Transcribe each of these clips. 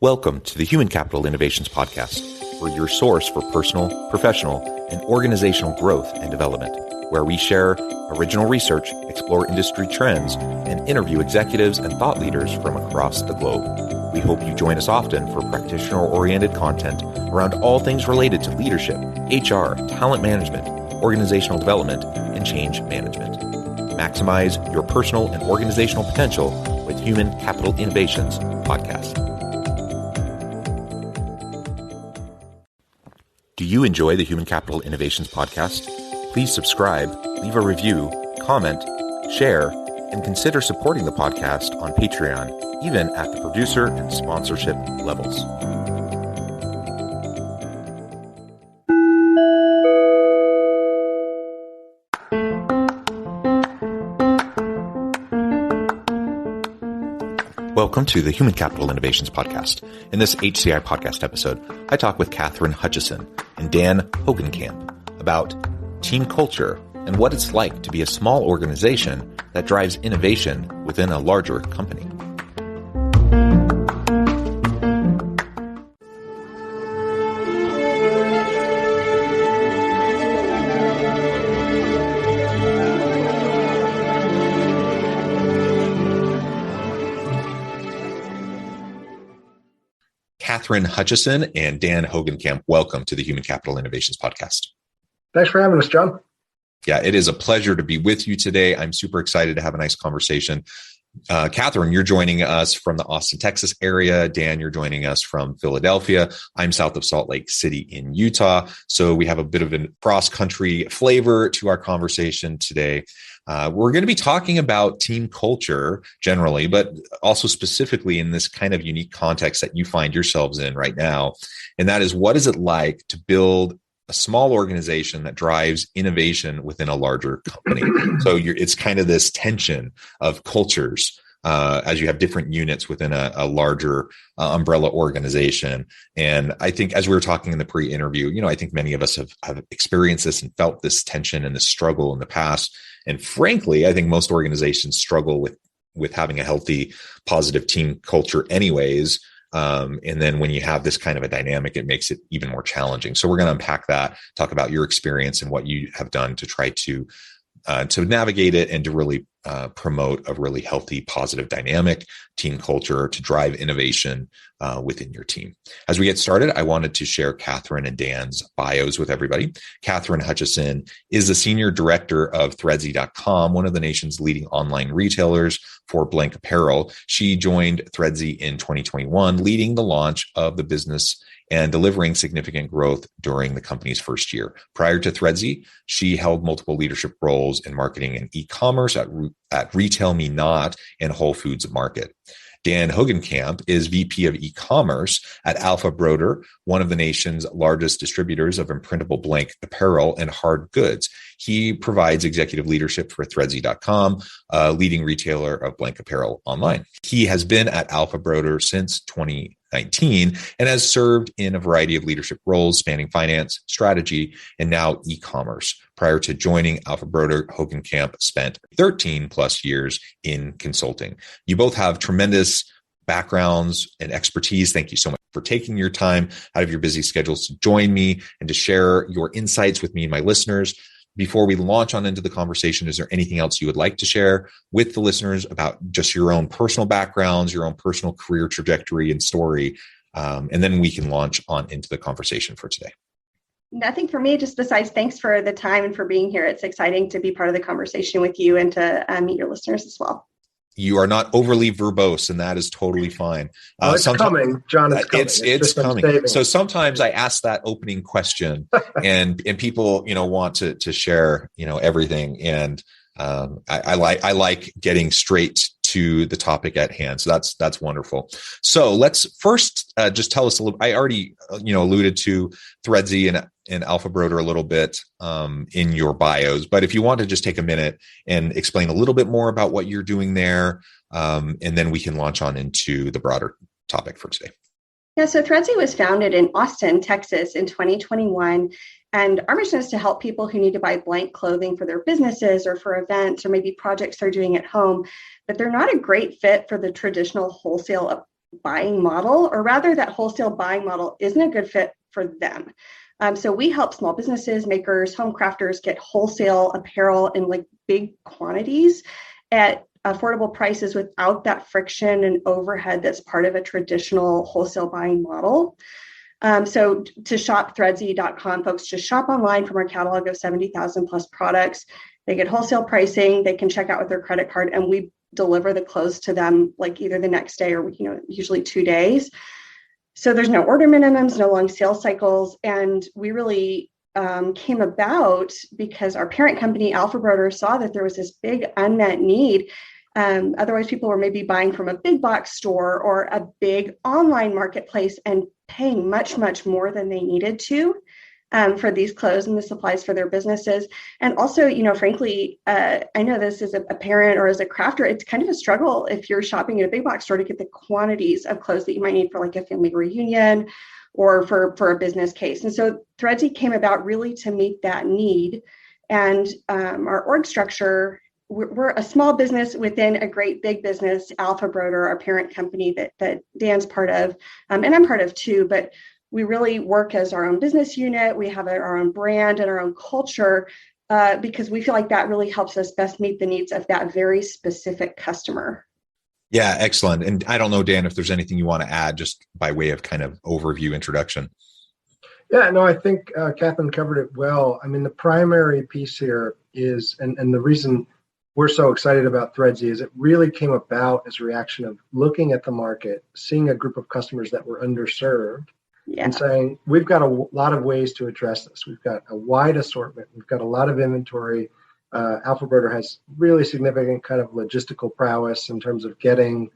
Welcome to the Human Capital Innovations Podcast. We're your source for personal, professional, and organizational growth and development, where we share original research, explore industry trends, and interview executives and thought leaders from across the globe. We hope you join us often for practitioner-oriented content around all things related to leadership, HR, talent management, organizational development, and change management. Maximize your personal and organizational potential with Human Capital Innovations Podcast. Do you enjoy the Human Capital Innovations Podcast? Please subscribe, leave a review, comment, share, and consider supporting the podcast on Patreon, even at the producer and sponsorship levels. Welcome to the Human Capital Innovations Podcast. In this HCI Podcast episode, I talk with Catherine Hutchison and Dan Hogenkamp about team culture and what it's like to be a small organization that drives innovation within a larger company. Catherine Hutchison and Dan Hogenkamp, welcome to the Human Capital Innovations Podcast. Thanks for having us, John. Yeah, it is a pleasure to be with you today. I'm super excited to have a nice conversation. Catherine, you're joining us from the Austin, Texas area. Dan, you're joining us from Philadelphia. I'm south of Salt Lake City in Utah. So we have a bit of a cross-country flavor to our conversation today. We're going to be talking about team culture generally, but also specifically in this kind of unique context that you find yourselves in right now. And that is, what is it like to build a small organization that drives innovation within a larger company? So it's kind of this tension of cultures as you have different units within a larger umbrella organization. And I think as we were talking in the pre-interview, I think many of us have experienced this and felt this tension and this struggle in the past. And frankly, I think most organizations struggle with having a healthy, positive team culture anyways. And then when you have this kind of a dynamic, it makes it even more challenging. So we're going to unpack that, talk about your experience and what you have done to try to navigate it and to really promote a really healthy, positive, dynamic team culture to drive innovation within your team. As we get started, I wanted to share Catherine and Dan's bios with everybody. Catherine Hutchison is the Senior Director of Threadsy.com, one of the nation's leading online retailers for blank apparel. She joined Threadsy in 2021, leading the launch of the business and delivering significant growth during the company's first year. Prior to Threadsy, she held multiple leadership roles in marketing and e-commerce at Retail Me Not and Whole Foods Market. Dan Hogenkamp is VP of e-commerce at Alpha Broder, one of the nation's largest distributors of imprintable blank apparel and hard goods. He provides executive leadership for Threadsy.com, a leading retailer of blank apparel online. He has been at Alpha Broder since 2019 and has served in a variety of leadership roles spanning finance, strategy, and now e-commerce. Prior to joining Alpha Broder, Hogenkamp spent 13 plus years in consulting. You both have tremendous backgrounds and expertise. Thank you so much for taking your time out of your busy schedules to join me and to share your insights with me and my listeners. Before we launch on into the conversation, is there anything else you would like to share with the listeners about just your own personal backgrounds, your own personal career trajectory and story? And then we can launch on into the conversation for today. Nothing for me, just besides thanks for the time and for being here. It's exciting to be part of the conversation with you and to meet your listeners as well. You are not overly verbose, and that is totally fine. It's coming, John. It's coming. It's coming. So sometimes I ask that opening question, and people, want to share, everything, and I like getting straight to the topic at hand. So that's wonderful. So let's first just tell us a little. I already alluded to Threadsy and Alpha Broder a little bit in your bios, but if you want to just take a minute and explain a little bit more about what you're doing there, and then we can launch on into the broader topic for today. Yeah, so Threadsy was founded in Austin, Texas in 2021. And our mission is to help people who need to buy blank clothing for their businesses or for events or maybe projects they're doing at home, but they're not a great fit for the traditional wholesale buying model, or rather that wholesale buying model isn't a good fit for them. So we help small businesses, makers, home crafters get wholesale apparel in like big quantities at affordable prices without that friction and overhead that's part of a traditional wholesale buying model. So to shop threadsy.com, folks just shop online from our catalog of 70,000 plus products. They get wholesale pricing, they can check out with their credit card, and we deliver the clothes to them like either the next day or, usually 2 days. So there's no order minimums, no long sales cycles. And we really came about because our parent company, aPHRi, saw that there was this big unmet need. Otherwise, people were maybe buying from a big box store or a big online marketplace and paying much, much more than they needed to for these clothes and the supplies for their businesses. And also, frankly, I know this as a parent or as a crafter, it's kind of a struggle if you're shopping at a big box store to get the quantities of clothes that you might need for like a family reunion or for a business case. And so Threadsy came about really to meet that need. And our org structure, we're a small business within a great big business, aPHRi, our parent company that Dan's part of, and I'm part of too, but we really work as our own business unit. We have our own brand and our own culture because we feel like that really helps us best meet the needs of that very specific customer. Yeah, excellent. And I don't know, Dan, if there's anything you want to add just by way of kind of overview introduction. Yeah, no, I think Catherine covered it well. I mean, the primary piece here is, and the reason we're so excited about Threadsy is it really came about as a reaction of looking at the market, seeing a group of customers that were underserved, and saying, we've got a lot of ways to address this. We've got a wide assortment. We've got a lot of inventory. aPHRi has really significant kind of logistical prowess in terms of getting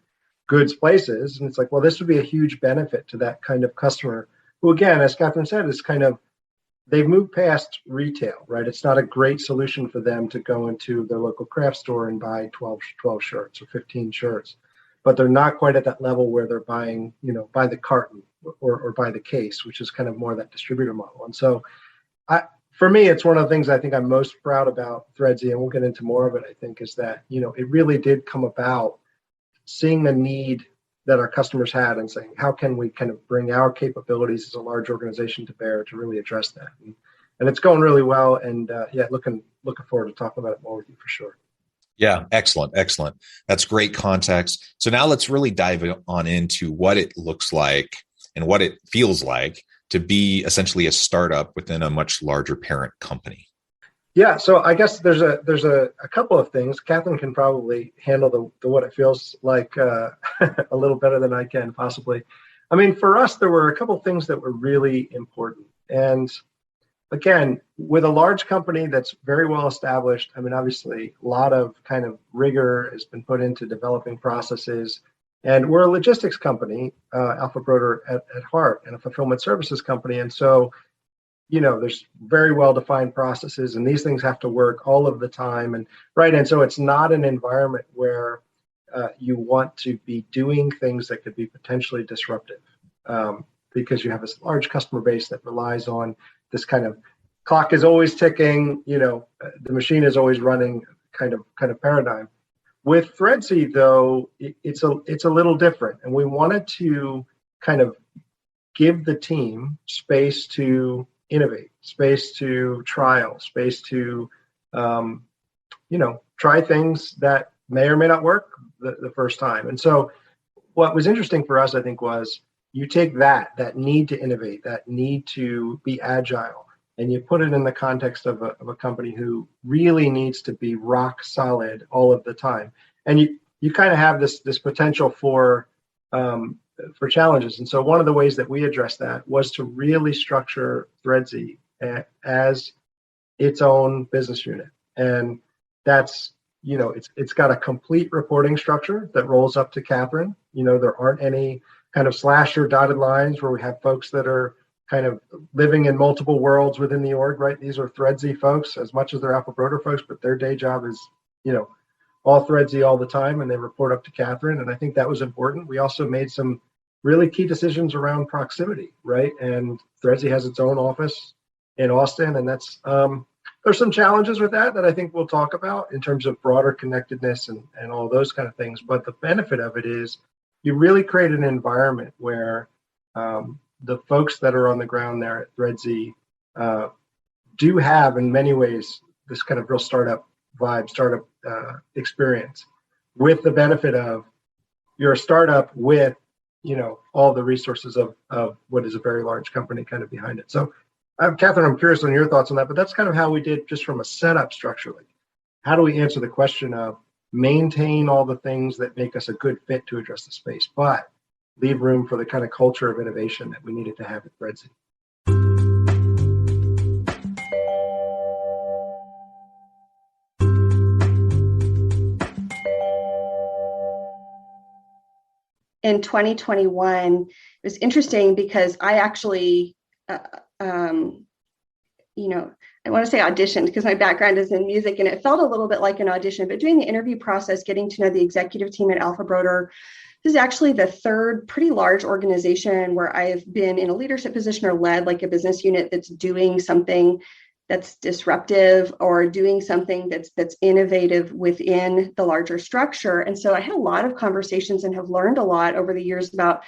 goods places. And it's like, well, this would be a huge benefit to that kind of customer who, again, as Catherine said, is kind of, they've moved past retail, right? It's not a great solution for them to go into their local craft store and buy 12 shirts or 15 shirts. But they're not quite at that level where they're buying, by the carton or by the case, which is kind of more that distributor model. And so for me, it's one of the things I think I'm most proud about Threadsy, and we'll get into more of it, I think, is that, it really did come about seeing the need that our customers had and saying, how can we kind of bring our capabilities as a large organization to bear to really address that? And it's going really well. And looking forward to talking about it more with you for sure. Yeah, excellent. That's great context. So now let's really dive on into what it looks like and what it feels like to be essentially a startup within a much larger parent company. Yeah, so I guess there's a couple of things. Catherine can probably handle the what it feels like a little better than I can possibly. I mean, for us, there were a couple of things that were really important. And again, with a large company that's very well established, I mean, obviously, a lot of kind of rigor has been put into developing processes. And we're a logistics company, aPHRi at heart, and a fulfillment services company. And so, there's very well-defined processes, and these things have to work all of the time. And so it's not an environment where you want to be doing things that could be potentially disruptive because you have this large customer base that relies on this kind of clock is always ticking, the machine is always running kind of paradigm. With Threadsy, though, it's a little different, and we wanted to kind of give the team space to innovate, space to trial, space to try things that may or may not work the first time. And so what was interesting for us, I think, was you take that need to innovate, that need to be agile, and you put it in the context of a company who really needs to be rock solid all of the time. And you kind of have this potential for challenges. And so one of the ways that we addressed that was to really structure Threadsy as its own business unit. And that's, it's got a complete reporting structure that rolls up to Catherine. There aren't any kind of slash or dotted lines where we have folks that are kind of living in multiple worlds within the org, right? These are Threadsy folks as much as they're aPHRi folks, but their day job is, all Threadsy all the time, and they report up to Catherine. And I think that was important. We also made some really key decisions around proximity, right? And Threadsy has its own office in Austin, and that's there's some challenges with that I think we'll talk about in terms of broader connectedness and all those kind of things. But the benefit of it is you really create an environment where the folks that are on the ground there at ThreadZ do have, in many ways, this kind of real startup vibe, startup experience, with the benefit of you're a startup with, all the resources of what is a very large company kind of behind it. So, Catherine, I'm curious on your thoughts on that, but that's kind of how we did just from a setup structurally. How do we answer the question of maintain all the things that make us a good fit to address the space, but leave room for the kind of culture of innovation that we needed to have at ThreadZ? In 2021, it was interesting because I actually, I want to say auditioned because my background is in music, and it felt a little bit like an audition. But during the interview process, getting to know the executive team at APHRi, this is actually the third pretty large organization where I've been in a leadership position or led like a business unit that's doing something that's disruptive or doing something that's innovative within the larger structure. And so I had a lot of conversations and have learned a lot over the years about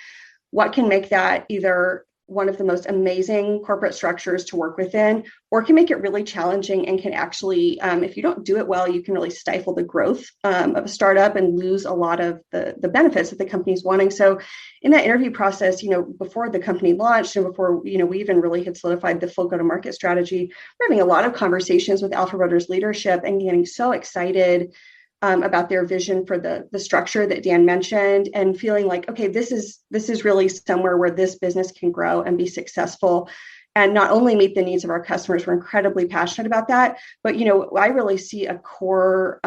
what can make that either one of the most amazing corporate structures to work within, or can make it really challenging and can actually, if you don't do it well, you can really stifle the growth of a startup and lose a lot of the benefits that the company's wanting. So in that interview process, before the company launched and before, we even really had solidified the full go-to-market strategy, we're having a lot of conversations with APHRi's leadership and getting so excited about their vision for the structure that Dan mentioned, and feeling like, okay, this is really somewhere where this business can grow and be successful and not only meet the needs of our customers. We're incredibly passionate about that, but I really see a core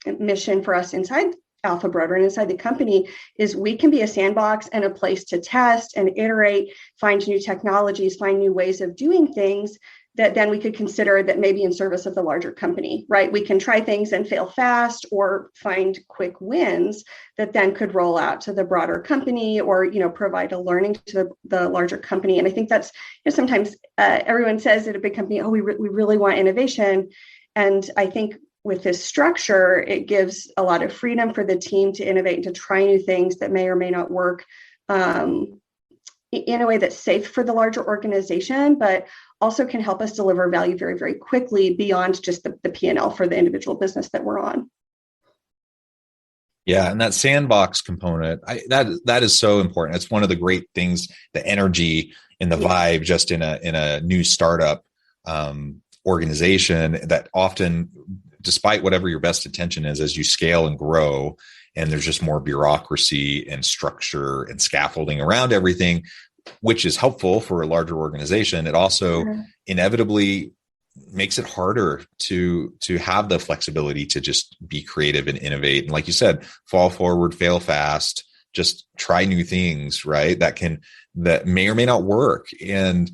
mission for us inside APHRi and inside the company is we can be a sandbox and a place to test and iterate, find new technologies, find new ways of doing things that then we could consider that maybe in service of the larger company, right? We can try things and fail fast or find quick wins that then could roll out to the broader company or, provide a learning to the larger company. And I think that's, sometimes everyone says at a big company, oh, we really want innovation. And I think with this structure, it gives a lot of freedom for the team to innovate and to try new things that may or may not work in a way that's safe for the larger organization, but also can help us deliver value very, very quickly beyond just the P&L for the individual business that we're on. Yeah, and that sandbox component, that is so important. It's one of the great things, the energy and the vibe just in a new startup organization that often, despite whatever your best intention is, as you scale and grow, and there's just more bureaucracy and structure and scaffolding around everything, which is helpful for a larger organization, it also inevitably makes it harder to have the flexibility to just be creative and innovate. And like you said, fall forward, fail fast, just try new things, right? That may or may not work. And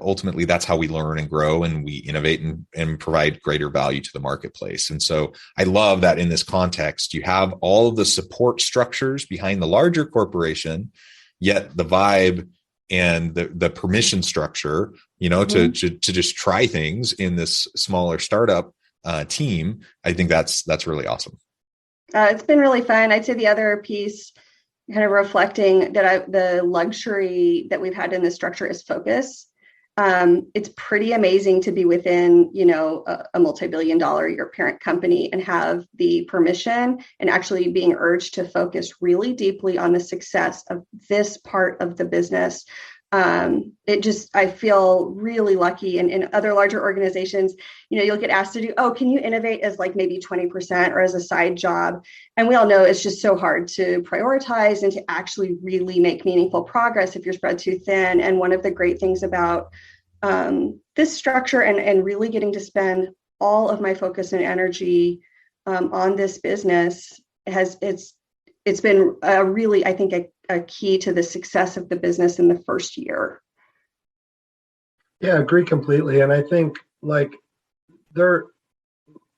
ultimately that's how we learn and grow and we innovate and provide greater value to the marketplace. And so I love that in this context, you have all of the support structures behind the larger corporation, yet the vibe and the permission structure, to just try things in this smaller startup team. I think that's really awesome. It's been really fun. I'd say the other piece, kind of reflecting that the luxury that we've had in this structure is focus. It's pretty amazing to be within, a multi-billion-dollar your parent company and have the permission and actually being urged to focus really deeply on the success of this part of the business. I feel really lucky. And in other larger organizations, you'll get asked to do, can you innovate as like maybe 20% or as a side job? And we all know it's just so hard to prioritize and to actually really make meaningful progress if you're spread too thin. And one of the great things about this structure and really getting to spend all of my focus and energy on this business it's been really, I think, a key to the success of the business in the first year. Yeah, I agree completely. And I think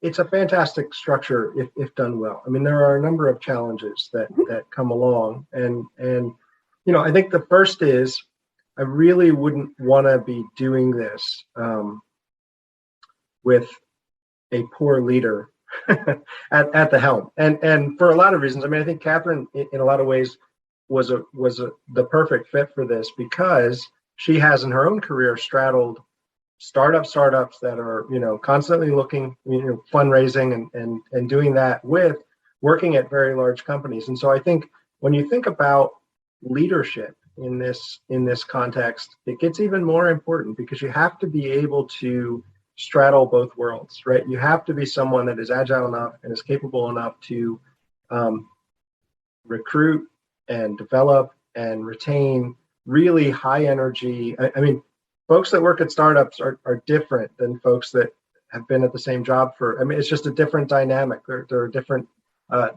it's a fantastic structure if done well. I mean, there are a number of challenges that come along. And I think the first is I really wouldn't want to be doing this with a poor leader at the helm, and for a lot of reasons. I mean, I think Catherine, in a lot of ways, was the perfect fit for this because she has in her own career straddled startups that are constantly looking, fundraising and doing that with working at very large companies. And so I think when you think about leadership in this context, it gets even more important because you have to be able to straddle both worlds, right? You have to be someone that is agile enough and is capable enough to recruit and develop and retain really high energy. I mean, folks that work at startups are different than folks that have been at the same job it's just a different dynamic. They're different.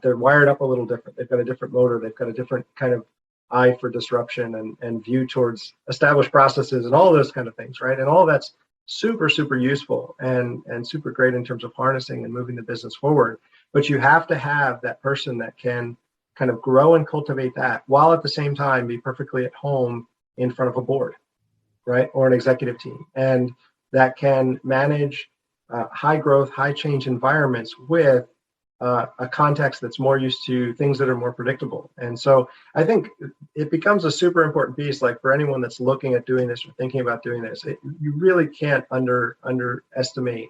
They're wired up a little different. They've got a different motor. They've got a different kind of eye for disruption and view towards established processes and all those kind of things, right? And all that's super, super useful and super great in terms of harnessing and moving the business forward. But you have to have that person that can kind of grow and cultivate that while at the same time be perfectly at home in front of a board, right? Or an executive team. And that can manage high growth, high change environments with a context that's more used to things that are more predictable. And so I think it becomes a super important piece, like for anyone that's looking at doing this or thinking about doing this, you really can't underestimate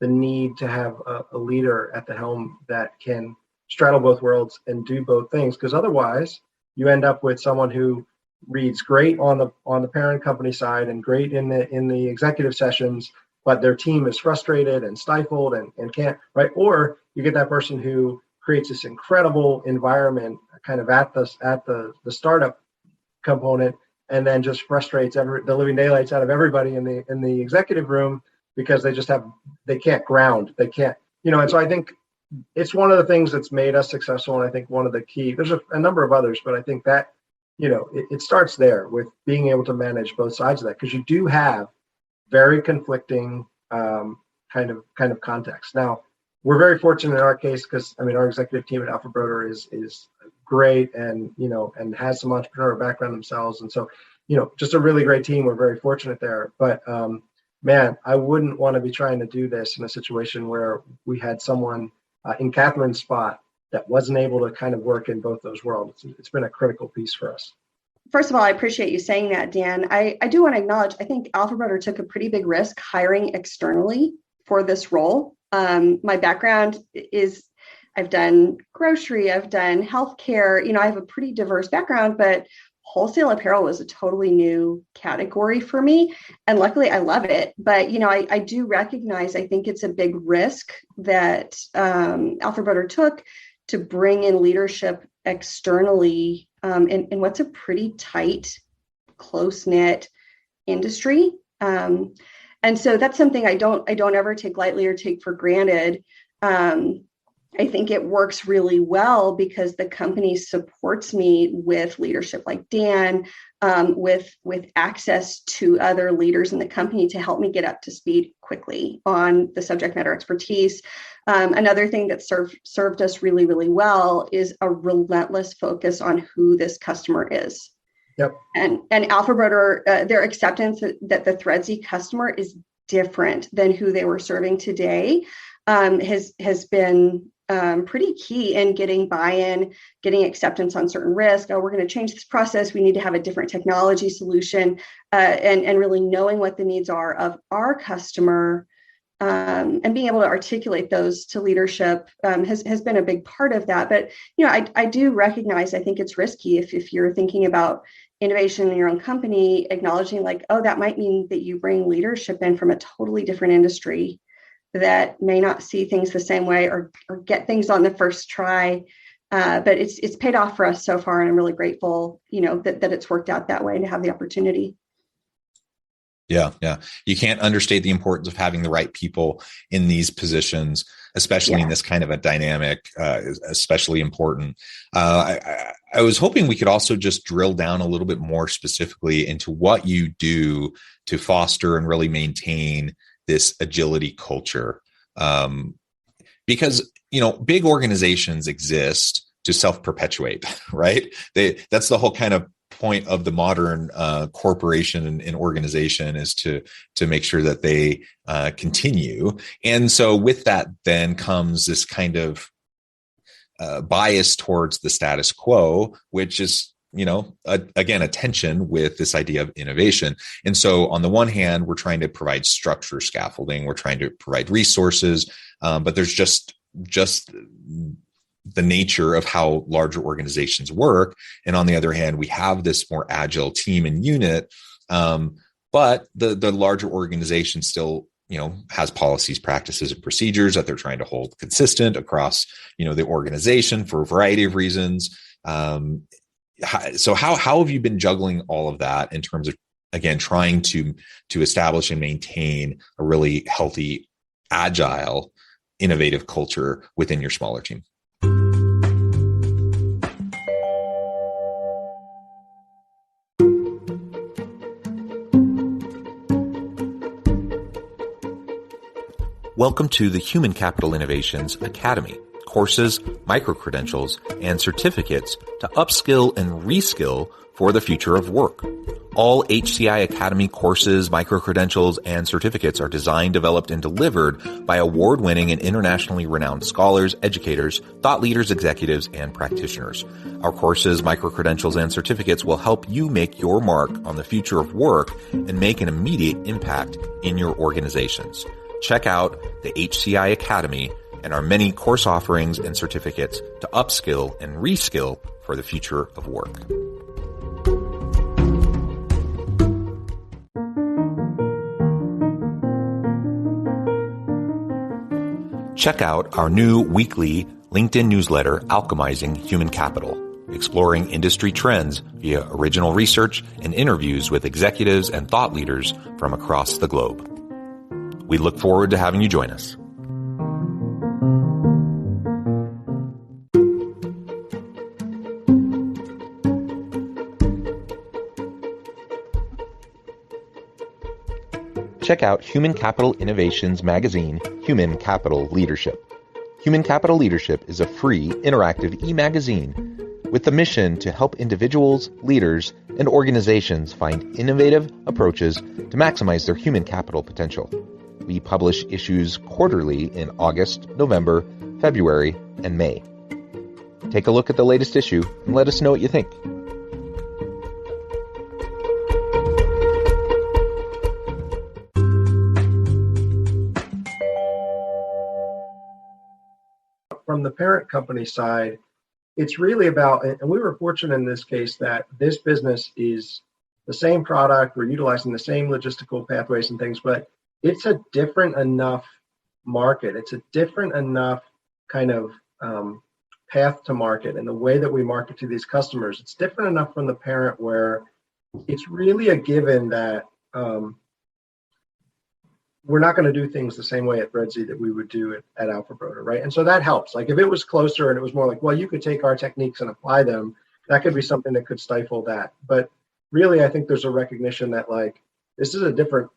the need to have a leader at the helm that can straddle both worlds and do both things, because otherwise you end up with someone who reads great on the parent company side and great in the executive sessions, but their team is frustrated and stifled and can't, right? Or you get that person who creates this incredible environment kind of at the startup component, and then just frustrates the living daylights out of everybody in the executive room because they can't ground, they can't, and so I think it's one of the things that's made us successful. And I think one of the key, there's a number of others, but I think that, it starts there with being able to manage both sides of that, because you do have very conflicting kind of context. Now, we're very fortunate in our case because our executive team at Alpha Broder is great and and has some entrepreneurial background themselves, and so just a really great team. We're very fortunate there. But man, I wouldn't want to be trying to do this in a situation where we had someone in Catherine's spot that wasn't able to kind of work in both those worlds. It's been a critical piece for us. First of all, I appreciate you saying that, Dan. I do want to acknowledge, I think Alpha Broder took a pretty big risk hiring externally for this role. My background is I've done grocery, I've done healthcare, I have a pretty diverse background, but wholesale apparel was a totally new category for me. And luckily I love it. But, I do recognize, I think it's a big risk that Alpha Broder took to bring in leadership externally in what's a pretty tight, close-knit industry. And so that's something I don't ever take lightly or take for granted. I think it works really well because the company supports me with leadership like Dan, with access to other leaders in the company to help me get up to speed quickly on the subject matter expertise. Another thing that served us really, really well is a relentless focus on who this customer is. Yep. And Alpha Broder, their acceptance that the Threadsy customer is different than who they were serving today has been pretty key in getting buy-in, getting acceptance on certain risk. Oh, we're going to change this process. We need to have a different technology solution, and really knowing what the needs are of our customer, and being able to articulate those to leadership has been a big part of that. But I do recognize, I think it's risky if you're thinking about innovation in your own company, acknowledging like, oh, that might mean that you bring leadership in from a totally different industry that may not see things the same way or get things on the first try. But it's paid off for us so far. And I'm really grateful, that it's worked out that way and to have the opportunity. Yeah. You can't understate the importance of having the right people in these positions, especially in this kind of a dynamic, especially important. I was hoping we could also just drill down a little bit more specifically into what you do to foster and really maintain this agility culture. Because, big organizations exist to self-perpetuate, right? That's the whole kind of point of the modern corporation and organization is to make sure that they continue. And so with that then comes this kind of bias towards the status quo, which is, again, a tension with this idea of innovation. And so on the one hand, we're trying to provide structure, scaffolding, we're trying to provide resources, but there's just the nature of how larger organizations work. And on the other hand, we have this more agile team and unit, but the larger organization still has policies, practices, and procedures that they're trying to hold consistent across, the organization for a variety of reasons. So how have you been juggling all of that in terms of, again, trying to establish and maintain a really healthy, agile, innovative culture within your smaller team? Welcome to the Human Capital Innovations Academy. Courses, micro-credentials, and certificates to upskill and reskill for the future of work. All HCI Academy courses, micro-credentials, and certificates are designed, developed, and delivered by award-winning and internationally renowned scholars, educators, thought leaders, executives, and practitioners. Our courses, micro-credentials, and certificates will help you make your mark on the future of work and make an immediate impact in your organizations. Check out the HCI Academy and our many course offerings and certificates to upskill and reskill for the future of work. Check out our new weekly LinkedIn newsletter, Alchemizing Human Capital, exploring industry trends via original research and interviews with executives and thought leaders from across the globe. We look forward to having you join us. Check out Human Capital Innovations magazine, Human Capital Leadership. Human Capital Leadership is a free, interactive e-magazine with the mission to help individuals, leaders, and organizations find innovative approaches to maximize their human capital potential. We publish issues quarterly in August, November, February, and May. Take a look at the latest issue and let us know what you think. From the parent company side, it's really about, and we were fortunate in this case that this business is the same product, we're utilizing the same logistical pathways and things, but it's a different enough market. It's a different enough kind of path to market, and the way that we market to these customers, it's different enough from the parent where it's really a given that we're not going to do things the same way at ThreadZ that we would do at Alpha Broder, right? And so that helps. Like if it was closer and it was more like, well, you could take our techniques and apply them, that could be something that could stifle that. But really, I think there's a recognition that like, this is a different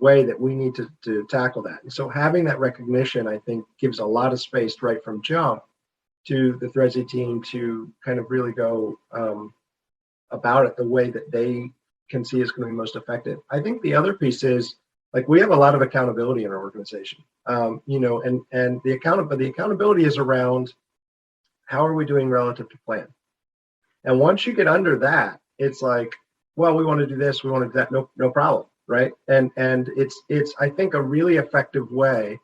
way that we need to tackle that. And so having that recognition, I think, gives a lot of space right from jump to the ThreadZ team to kind of really go about it the way that they can see is going to be most effective. I think the other piece is, like, we have a lot of accountability in our organization, and the accountability is around how are we doing relative to plan. And once you get under that, it's like, well, we want to do this, we want to do that, no problem, right? And it's I think a really effective way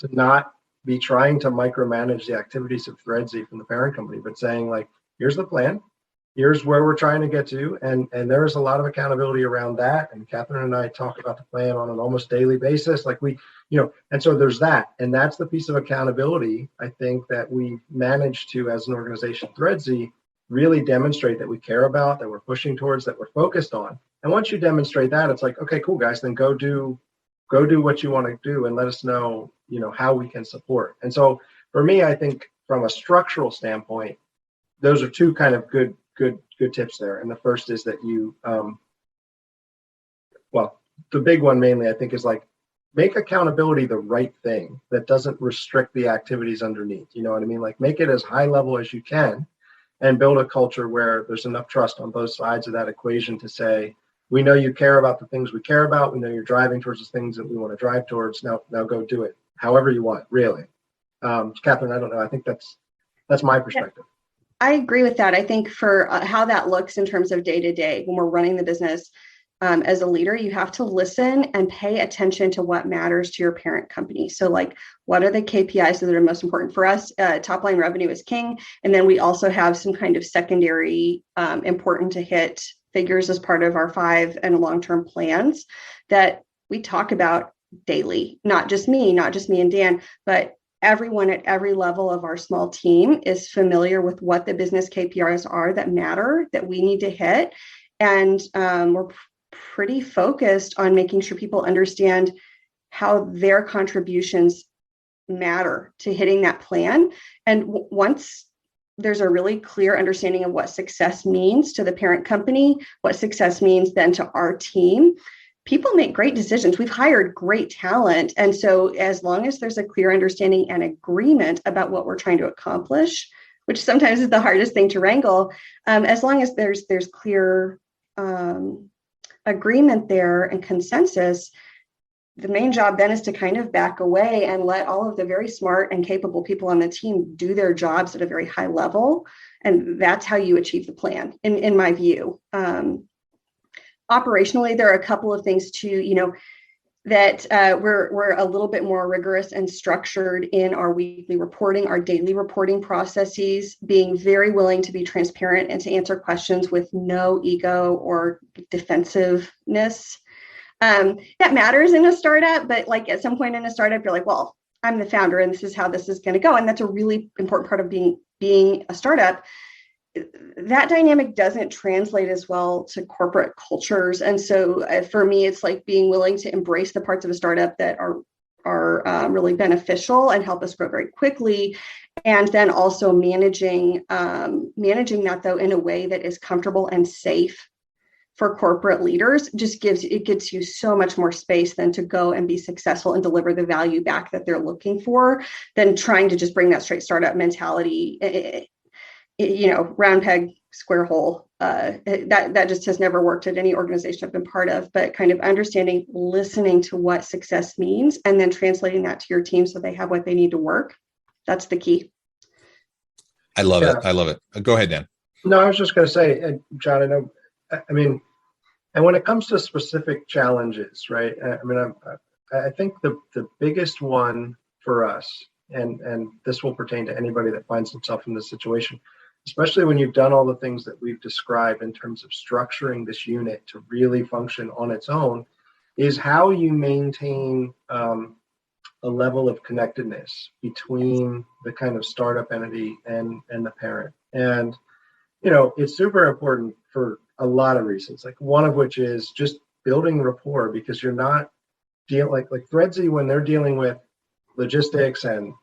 to not be trying to micromanage the activities of ThreadZ from the parent company, but saying like, here's the plan, here's where we're trying to get to, and there's a lot of accountability around that. And Catherine and I talk about the plan on an almost daily basis, like and so there's that, and that's the piece of accountability I think that we managed to, as an organization, ThreadZ, really demonstrate that we care about, that we're pushing towards, that we're focused on. And once you demonstrate that, it's like, okay, cool, guys, then go do what you want to do and let us know, how we can support. And so for me, I think from a structural standpoint, those are two kind of good tips there. And the first is that you, the big one mainly, I think, is like, make accountability the right thing that doesn't restrict the activities underneath. You know what I mean? Like, make it as high level as you can. and build a culture where there's enough trust on both sides of that equation to say, we know you care about the things we care about. We know you're driving towards the things that we want to drive towards. Now go do it however you want, really. Catherine, I don't know. I think that's my perspective. I agree with that. I think for how that looks in terms of day to day, when we're running the business, as a leader, you have to listen and pay attention to what matters to your parent company. So like, what are the KPIs that are most important for us? Top line revenue is king. And then we also have some kind of secondary important to hit figures as part of our 5 and long-term plans that we talk about daily. Not just me and Dan, but everyone at every level of our small team is familiar with what the business KPIs are that matter, that we need to hit. And we're pretty focused on making sure people understand how their contributions matter to hitting that plan. And once there's a really clear understanding of what success means to the parent company, what success means then to our team, people make great decisions. We've hired great talent. And so as long as there's a clear understanding and agreement about what we're trying to accomplish, which sometimes is the hardest thing to wrangle, as long as there's clear agreement there and consensus, the main job then is to kind of back away and let all of the very smart and capable people on the team do their jobs at a very high level. And that's how you achieve the plan, in my view. Operationally, there are a couple of things too, that we're a little bit more rigorous and structured in our weekly reporting, our daily reporting processes, being very willing to be transparent and to answer questions with no ego or defensiveness. That matters in a startup, but like at some point in a startup, you're like, well, I'm the founder and this is how this is going to go. And that's a really important part of being a startup. That dynamic doesn't translate as well to corporate cultures. And so for me, it's like being willing to embrace the parts of a startup that are really beneficial and help us grow very quickly. And then also managing that though in a way that is comfortable and safe for corporate leaders gets you so much more space than to go and be successful and deliver the value back that they're looking for than trying to just bring that straight startup mentality, round peg, square hole. That just has never worked at any organization I've been part of, but kind of understanding, listening to what success means and then translating that to your team so they have what they need to work. That's the key. I love it. I love it. Go ahead, Dan. No, I was just going to say, John, and when it comes to specific challenges, right? I think the biggest one for us, and this will pertain to anybody that finds themselves in this situation, especially when you've done all the things that we've described in terms of structuring this unit to really function on its own, is how you maintain a level of connectedness between the kind of startup entity and the parent. And, it's super important for a lot of reasons, like one of which is just building rapport, because you're not dealing like Threadsy, when they're dealing with logistics and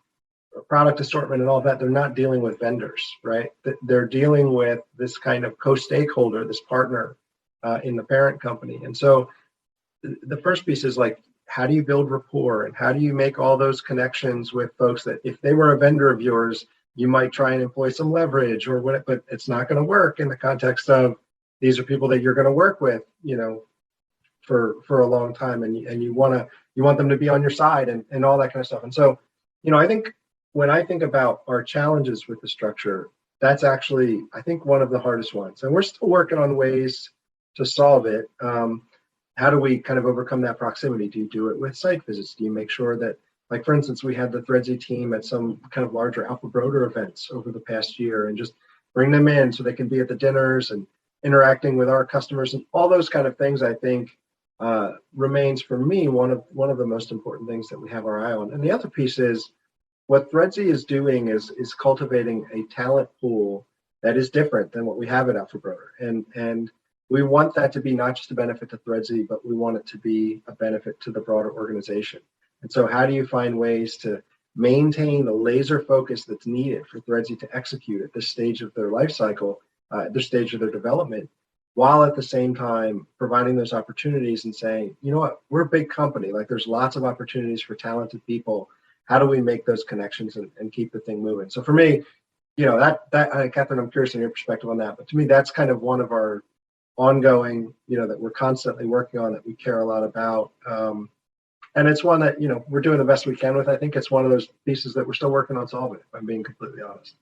product assortment and all that, they're not dealing with vendors, right? They're dealing with this kind of co-stakeholder, this partner in the parent company. And so the first piece is like, how do you build rapport and how do you make all those connections with folks that if they were a vendor of yours, you might try and employ some leverage or what, but it's not going to work in the context of these are people that you're going to work with, for a long time, and you want them to be on your side and all that kind of stuff. And so, I think when I think about our challenges with the structure, that's actually, I think, one of the hardest ones. And we're still working on ways to solve it. How do we kind of overcome that proximity? Do you do it with site visits? Do you make sure that, like, for instance, we had the Threadsy team at some kind of larger Alpha Broder events over the past year and just bring them in so they can be at the dinners and interacting with our customers and all those kind of things, I think, remains for me one of the most important things that we have our eye on. And the other piece is what Threadsy is doing is cultivating a talent pool that is different than what we have at Alpha Broder. And we want that to be not just a benefit to Threadsy, but we want it to be a benefit to the broader organization. And so how do you find ways to maintain the laser focus that's needed for Threadsy to execute at this stage of their life cycle, this stage of their development, while at the same time providing those opportunities and saying, you know what, we're a big company, like there's lots of opportunities for talented people. How do we make those connections and keep the thing moving? So for me, Catherine, I'm curious in your perspective on that, but to me, that's kind of one of our ongoing, that we're constantly working on, that we care a lot about. And it's one that, we're doing the best we can with. I think it's one of those pieces that we're still working on solving, if I'm being completely honest.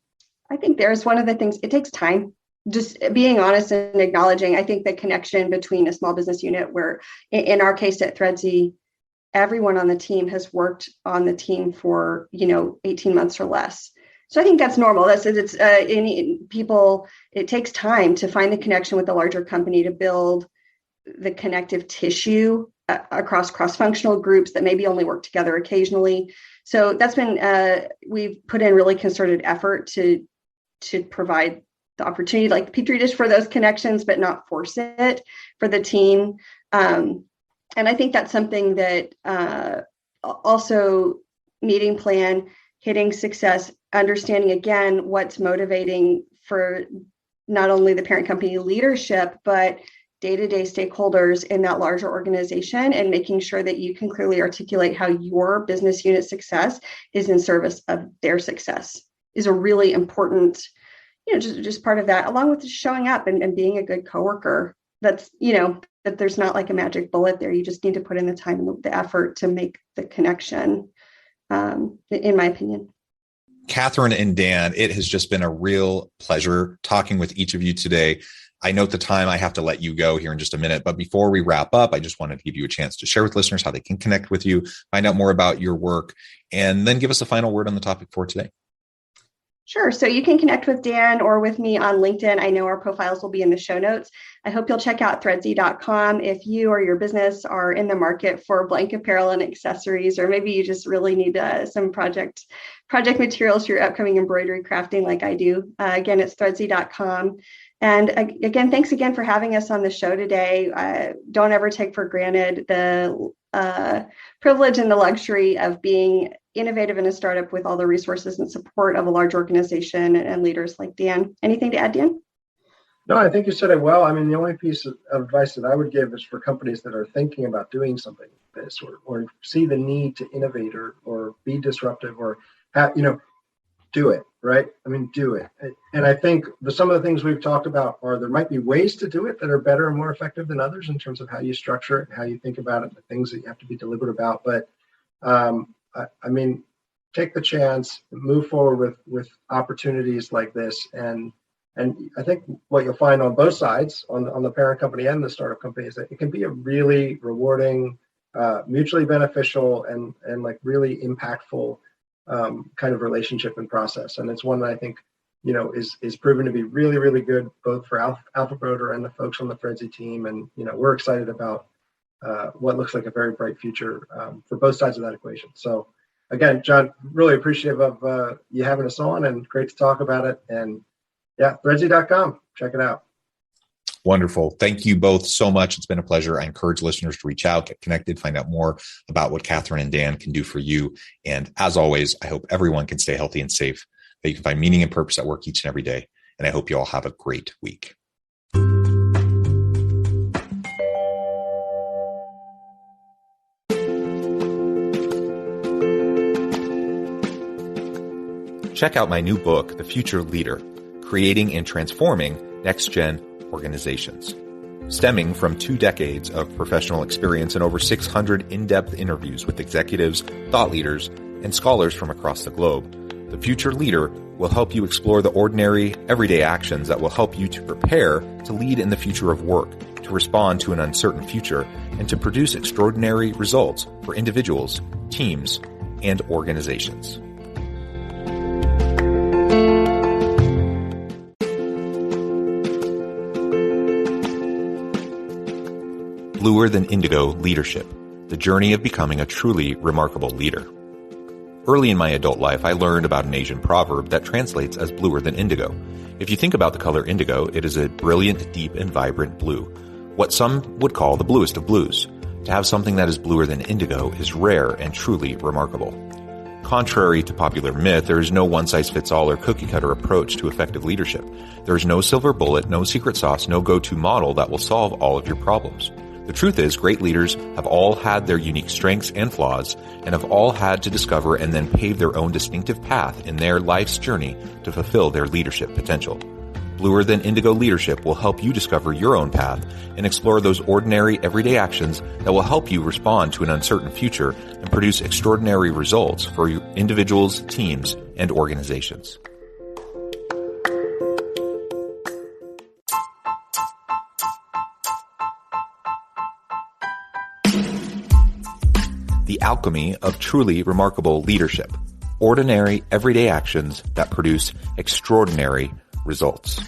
I think there's one of the things, it takes time. Just being honest and acknowledging, I think the connection between a small business unit, where in our case at ThreadZ, everyone on the team has worked on the team for, 18 months or less. So I think that's normal. It takes time to find the connection with the larger company, to build the connective tissue across cross-functional groups that maybe only work together occasionally. So that's been, we've put in really concerted effort to provide the opportunity, like the Petri dish, for those connections, but not force it for the team. And I think that's something that also meeting plan, hitting success, understanding again what's motivating for not only the parent company leadership, but day-to-day stakeholders in that larger organization, and making sure that you can clearly articulate how your business unit success is in service of their success is a really important, just part of that, along with just showing up and being a good coworker. That's, that there's not like a magic bullet there. You just need to put in the time and the effort to make the connection, in my opinion. Catherine and Dan, it has just been a real pleasure talking with each of you today. I note the time. I have to let you go here in just a minute, but before we wrap up, I just wanted to give you a chance to share with listeners how they can connect with you, find out more about your work, and then give us a final word on the topic for today. Sure. So you can connect with Dan or with me on LinkedIn. I know our profiles will be in the show notes. I hope you'll check out threadz.com if you or your business are in the market for blank apparel and accessories, or maybe you just really need some project materials for your upcoming embroidery crafting like I do. Again, it's threadz.com. And again, thanks again for having us on the show today. Don't ever take for granted the privilege and the luxury of being innovative in a startup with all the resources and support of a large organization and leaders like Dan. Anything to add, Dan? No, I think you said it well. I mean, the only piece of advice that I would give is for companies that are thinking about doing something like this, or see the need to innovate or be disruptive, or do it, right? I mean, do it. And I think some of the things we've talked about there might be ways to do it that are better and more effective than others in terms of how you structure it, how you think about it, the things that you have to be deliberate about. But I mean, take the chance, move forward with opportunities like this. And I think what you'll find on both sides, on the parent company and the startup company, is that it can be a really rewarding, mutually beneficial, and like really impactful kind of relationship and process. And it's one that I think, is proven to be really, really good, both for Alpha Broder and the folks on the ThreadZ team. And, we're excited about what looks like a very bright future for both sides of that equation. So again, John, really appreciative of you having us on, and great to talk about it. And yeah, threadz.com, check it out. Wonderful. Thank you both so much. It's been a pleasure. I encourage listeners to reach out, get connected, find out more about what Catherine and Dan can do for you. And as always, I hope everyone can stay healthy and safe, that you can find meaning and purpose at work each and every day. And I hope you all have a great week. Check out my new book, The Future Leader, Creating and Transforming Next-Gen Organizations. Stemming from 2 decades of professional experience and over 600 in-depth interviews with executives, thought leaders, and scholars from across the globe, The Future Leader will help you explore the ordinary, everyday actions that will help you to prepare to lead in the future of work, to respond to an uncertain future, and to produce extraordinary results for individuals, teams, and organizations. Bluer Than Indigo Leadership, the journey of becoming a truly remarkable leader. Early in my adult life, I learned about an Asian proverb that translates as bluer than indigo. If you think about the color indigo, it is a brilliant, deep, and vibrant blue, what some would call the bluest of blues. To have something that is bluer than indigo is rare and truly remarkable. Contrary to popular myth, there is no one-size-fits-all or cookie-cutter approach to effective leadership. There is no silver bullet, no secret sauce, no go-to model that will solve all of your problems. The truth is, great leaders have all had their unique strengths and flaws, and have all had to discover and then pave their own distinctive path in their life's journey to fulfill their leadership potential. Bluer Than Indigo Leadership will help you discover your own path and explore those ordinary, everyday actions that will help you respond to an uncertain future and produce extraordinary results for individuals, teams, and organizations. The alchemy of truly remarkable leadership. Ordinary, everyday actions that produce extraordinary results.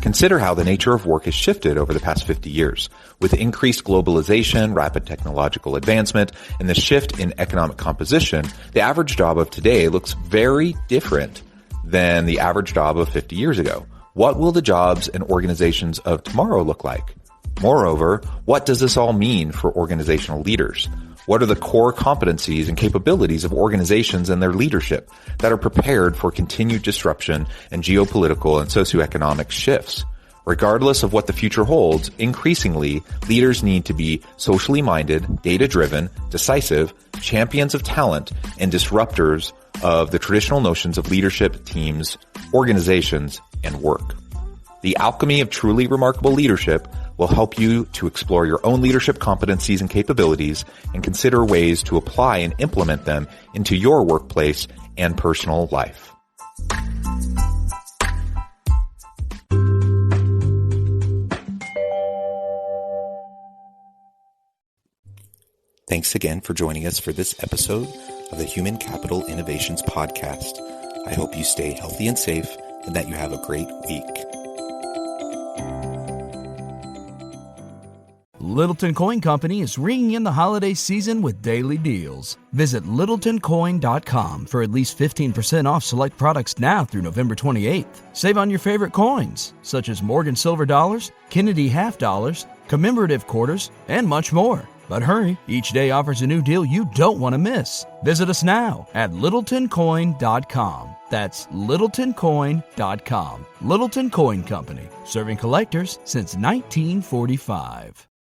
Consider how the nature of work has shifted over the past 50 years. With increased globalization, rapid technological advancement, and the shift in economic composition, the average job of today looks very different than the average job of 50 years ago. What will the jobs and organizations of tomorrow look like? Moreover, what does this all mean for organizational leaders? What are the core competencies and capabilities of organizations and their leadership that are prepared for continued disruption and geopolitical and socioeconomic shifts? Regardless of what the future holds, increasingly, leaders need to be socially minded, data-driven, decisive, champions of talent, and disruptors of the traditional notions of leadership, teams, organizations, and work. The alchemy of truly remarkable leadership will help you to explore your own leadership competencies and capabilities and consider ways to apply and implement them into your workplace and personal life. Thanks again for joining us for this episode of the Human Capital Innovations Podcast. I hope you stay healthy and safe and that you have a great week. Littleton Coin Company is ringing in the holiday season with daily deals. Visit littletoncoin.com for at least 15% off select products now through November 28th. Save on your favorite coins, such as Morgan Silver Dollars, Kennedy Half Dollars, commemorative quarters, and much more. But hurry, each day offers a new deal you don't want to miss. Visit us now at littletoncoin.com. That's littletoncoin.com. Littleton Coin Company, serving collectors since 1945.